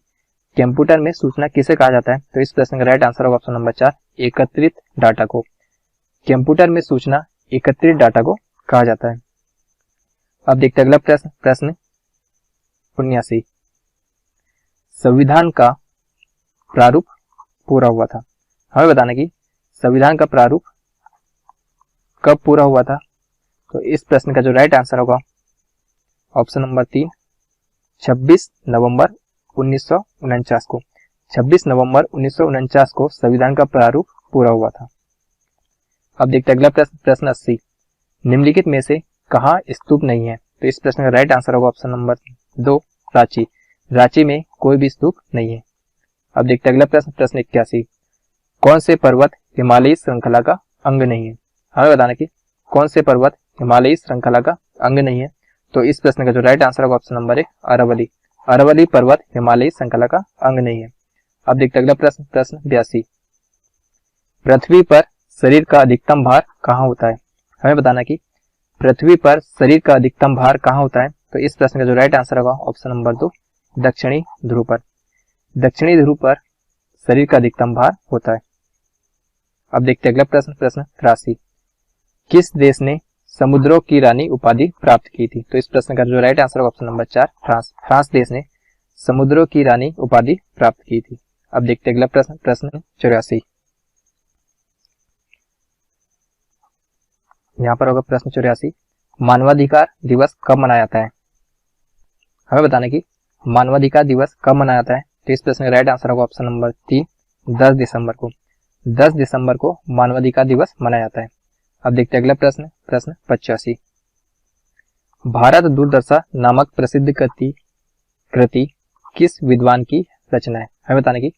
कंप्यूटर में सूचना किसे कहा जाता है? तो इस प्रश्न का राइट आंसर होगा ऑप्शन नंबर 4 एकत्रित डाटा को। कंप्यूटर में सूचना एकत्रित डाटा को कहा जाता है। अब देखते हैं अगला प्रश्न, प्रश्न 79। संविधान का प्रारूप पूरा हुआ था। हमें बताना कि संविधान का प्रारूप कब पूरा हुआ था? तो इस प्रश्न का जो राइट आंसर होगा ऑप्शन नंबर 3 26 नवंबर 1949 को। 26 नवंबर 1949 को संविधान का प्रारूप पूरा हुआ था। अब देखते हैं अगला प्रश्न, प्रश्न 80। निम्नलिखित में से कहाँ स्तूप नहीं है? तो इस प्रश्न का राइट आंसर होगा ऑप्शन नंबर 2 रांची। रांची में कोई भी स्तूप नहीं है। अब देखते हैं अगला प्रश्न, प्रश्न 81। कौन से पर्वत हिमालयी श्रृंखला का अंग नहीं है? हमें बताना कि कौन से पर्वत हिमालयी श्रृंखला का अंग नहीं है? तो इस प्रश्न का जो राइट आंसर होगा ऑप्शन नंबर 1 अरावली। अरावली पर्वत हिमालयी श्रृंखला का अंग नहीं है। अब देखते हैं अगला प्रश्न, प्रश्न 82। पृथ्वी पर शरीर का अधिकतम भार कहाँ होता है? हमें बताना कि पृथ्वी पर शरीर का अधिकतम भार कहाँ होता है? तो इस प्रश्न का जो राइट आंसर होगा ऑप्शन नंबर 2 दक्षिणी ध्रुव पर। दक्षिणी ध्रुव पर शरीर का अधिकतम भार होता है। अब देखते हैं अगला प्रश्न, प्रश्न 83। किस देश ने समुद्रों की रानी उपाधि प्राप्त की थी? तो इस प्रश्न का जो राइट आंसर होगा ऑप्शन नंबर 4 फ्रांस। फ्रांस देश ने समुद्रों की रानी उपाधि प्राप्त की थी। अब देखते हैं अगला प्रश्न, प्रश्न 84। यहाँ पर होगा प्रश्न 84। मानवाधिकार दिवस कब मनाया जाता है? हमें बताना कि मानवाधिकार दिवस कब मनाया जाता है? तो इस प्रश्न का राइट आंसर होगा ऑप्शन नंबर 3 10 दिसंबर को। 10 दिसंबर को मानवाधिकार दिवस मनाया जाता है। अब देखते हैं अगला प्रश्न, प्रश्न 85। भारत दूरदर्शा नामक प्रसिद्ध कृति किस विद्वान की रचना है? हमें बताना कि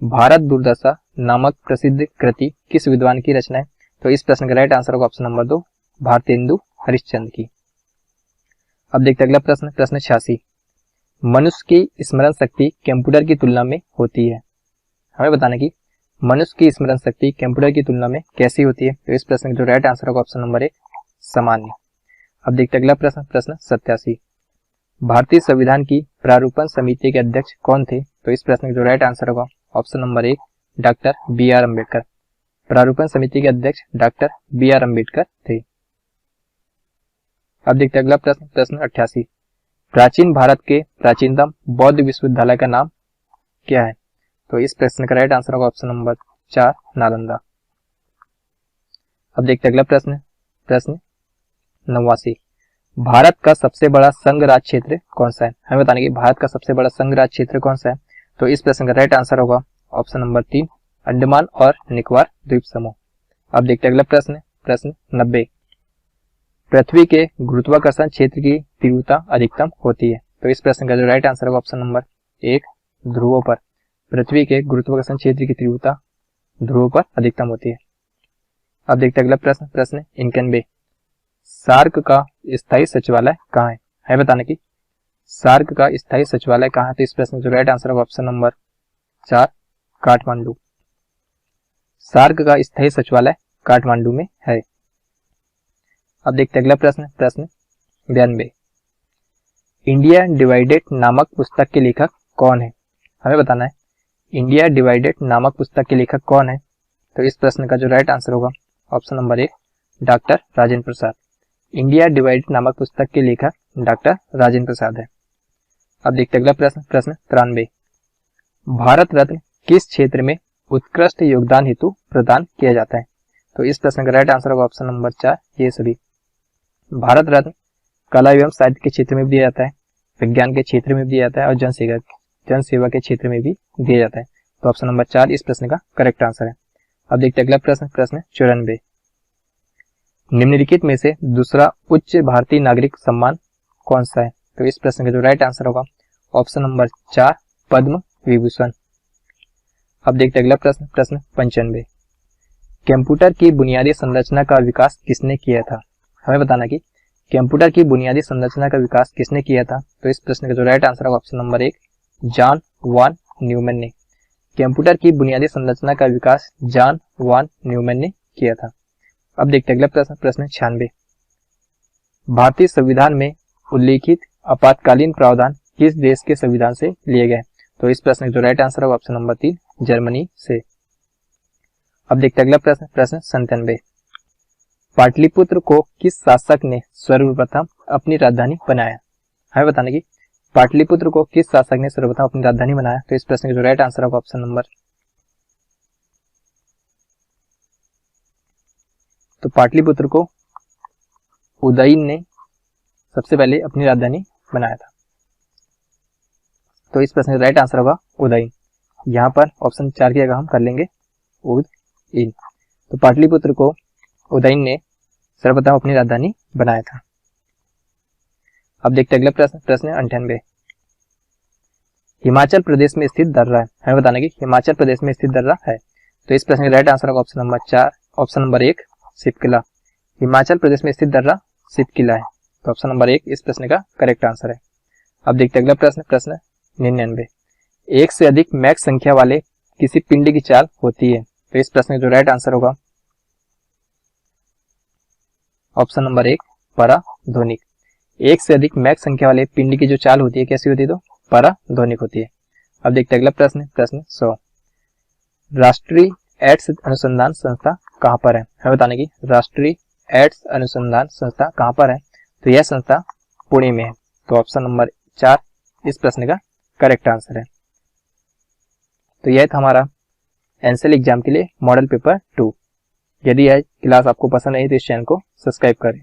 भारत दूरदर्शा नामक प्रसिद्ध कृति किस विद्वान की रचना है? तो इस प्रश्न का राइट आंसर होगा ऑप्शन नंबर 2 भारतेंदु हरिश्चंद्र की। अब देखते हैं अगला प्रश्न, प्रश्न 86। मनुष्य की स्मरण शक्ति कंप्यूटर की तुलना में होती है। हमें बताना कि मनुष्य की स्मरण शक्ति कंप्यूटर की तुलना में कैसी होती है? तो इस प्रश्न का जो राइट आंसर होगा ऑप्शन नंबर 1 सामान्य। अब देखते हैं अगला प्रश्न, प्रश्न 87। भारतीय संविधान की प्रारूपण समिति के अध्यक्ष कौन थे? तो इस प्रश्न का जो राइट आंसर होगा option number 1 doctor BR Ambedkar. प्रारूपण समिति के अध्यक्ष डॉक्टर BR अम्बेडकर थे। अब देखते हैं अगला प्रश्न, प्रश्न 88। प्राचीन भारत के प्राचीनतम बौद्ध विश्वविद्यालय का नाम क्या है? तो इस प्रश्न का राइट आंसर होगा ऑप्शन नंबर 4 नालंदा। अब देखते हैं अगला प्रश्न, प्रश्न 89। भारत का सबसे बड़ा संघ राज्य क्षेत्र कौन सा है? हमें बताने की भारत का सबसे बड़ा संघ राज्य क्षेत्र कौन सा है? तो इस प्रश्न का राइट आंसर होगा ऑप्शन नंबर 3 अंडमान और निकोबार द्वीप समूह। अब देखते हैं अगला प्रश्न, प्रश्न 90। पृथ्वी के गुरुत्वाकर्षण क्षेत्र की तीव्रता अधिकतम होती है। तो इस प्रश्न का जो राइट आंसर होगा ऑप्शन नंबर 1 ध्रुवों पर। पृथ्वी के गुरुत्वाकर्षण क्षेत्र की तीव्रता ध्रुवों पर अधिकतम होती है। अब देखते हैं अगला प्रश्न, प्रश्न 91। सार्क का स्थायी सचिवालय कहाँ है? है बताने की सार्क का स्थायी सचिवालय कहाँ है? तो इस प्रश्न का जो राइट आंसर होगा ऑप्शन नंबर 4 काठमांडू। सार्क का स्थायी सचिवालय काठमांडू में है। अब देखते हैं अगला प्रश्न, प्रश्न 92। इंडिया डिवाइडेड नामक पुस्तक के लेखक कौन है? हमें बताना है इंडिया डिवाइडेड नामक पुस्तक के लेखक कौन है? तो इस प्रश्न का जो राइट आंसर होगा option number 1 doctor Rajendra Prasad. India divided नामक पुस्तक के लेखक डॉक्टर राजेंद्र प्रसाद है। अब देखते हैं अगला प्रश्न, प्रश्न 93, भारत रत्न किस क्षेत्र में उत्कृष्ट योगदान हेतु प्रदान किया जाता है? तो इस प्रश्न का राइट आंसर होगा ऑप्शन नंबर 4 ये सभी। भारत रत्न कला एवं साहित्य के क्षेत्र में भी दिया जाता है, विज्ञान के क्षेत्र में भी दिया जाता है और जन सेवा के क्षेत्र में भी दिया जाता है। तो ऑप्शन नंबर 4 इस प्रश्न का करेक्ट आंसर है। अब देखते हैं अगला प्रश्न, प्रश्न 94, निम्नलिखित में से दूसरा उच्च भारतीय नागरिक सम्मान कौन सा है? तो इस प्रश्न का जो राइट आंसर होगा ऑप्शन नंबर 4 पद्म विभूषण। अब देखते हैं अगला प्रश्न, प्रश्न 95, कंप्यूटर की बुनियादी संरचना का विकास किसने किया था? हमें बताना कि कंप्यूटर की बुनियादी संरचना का विकास किसने किया था? तो इस प्रश्न का जो राइट आंसर होगा option number 1 John von Neumann ने। कंप्यूटर की बुनियादी संरचना का विकास जॉन वॉन न्यूमैन ने किया था। अब देखते हैं अगला प्रश्न, प्रश्न 96, भारतीय संविधान में उल्लेखित आपातकालीन प्रावधान किस देश के संविधान से लिए गए? तो इस प्रश्न का जो राइट आंसर होगा ऑप्शन नंबर 3 जर्मनी से। अब देखते हैं अगला प्रश्न, प्रश्न 97, पाटलिपुत्र को किस शासक ने सर्वप्रथम अपनी राजधानी बनाया? हमें बताने की पाटलिपुत्र को किस शासक ने सर्वप्रथम अपनी राजधानी बनाया? तो इस प्रश्न का जो राइट आंसर होगा ऑप्शन नंबर, तो पाटलिपुत्र को उदयन ने सबसे पहले अपनी राजधानी बनाया था। तो इस प्रश्न का राइट आंसर होगा उदयन। यहाँ पर ऑप्शन 4 की जगह हम कर लेंगे उदयन। तो पाटलिपुत्र को उदयन ने सर्वप्रथम अपनी राजधानी बनाया था। अब देखते हैं अगला प्रश्न, प्रश्न 98, हिमाचल प्रदेश में स्थित दर्रा है। हमें बताना कि हिमाचल प्रदेश में स्थित दर्रा है। तो इस प्रश्न का राइट आंसर होगा option number 4 option number 1 Shipkila. Himachal Pradesh में स्थित दर्रा सिपकिला है। तो ऑप्शन नंबर 1 इस प्रश्न का करेक्ट आंसर है। अब देखते हैं अगला प्रश्न, प्रश्न 99, एक से अधिक मैक संख्या वाले किसी पिंड की चाल होती है? तो इस प्रश्न का जो राइट आंसर होगा ऑप्शन नंबर 1 पराध्वनिक। एक से अधिक मैक संख्या वाले पिंड की जो चाल होती है कैसी होती है? तो पराध्वनिक होती है। अब देखते हैं अगला प्रश्न, प्रश्न 100, राष्ट्रीय एड्स अनुसंधान संस्था कहां पर है? हमें बताने की राष्ट्रीय एड्स अनुसंधान संस्था कहां पर है? तो यह संस्था पुणे में है। तो ऑप्शन नंबर 4 इस प्रश्न का करेक्ट आंसर है। तो यह था हमारा एनसेल एग्जाम के लिए मॉडल पेपर 2। यदि यह क्लास आपको पसंद आई तो इस चैनल को सब्सक्राइब करें।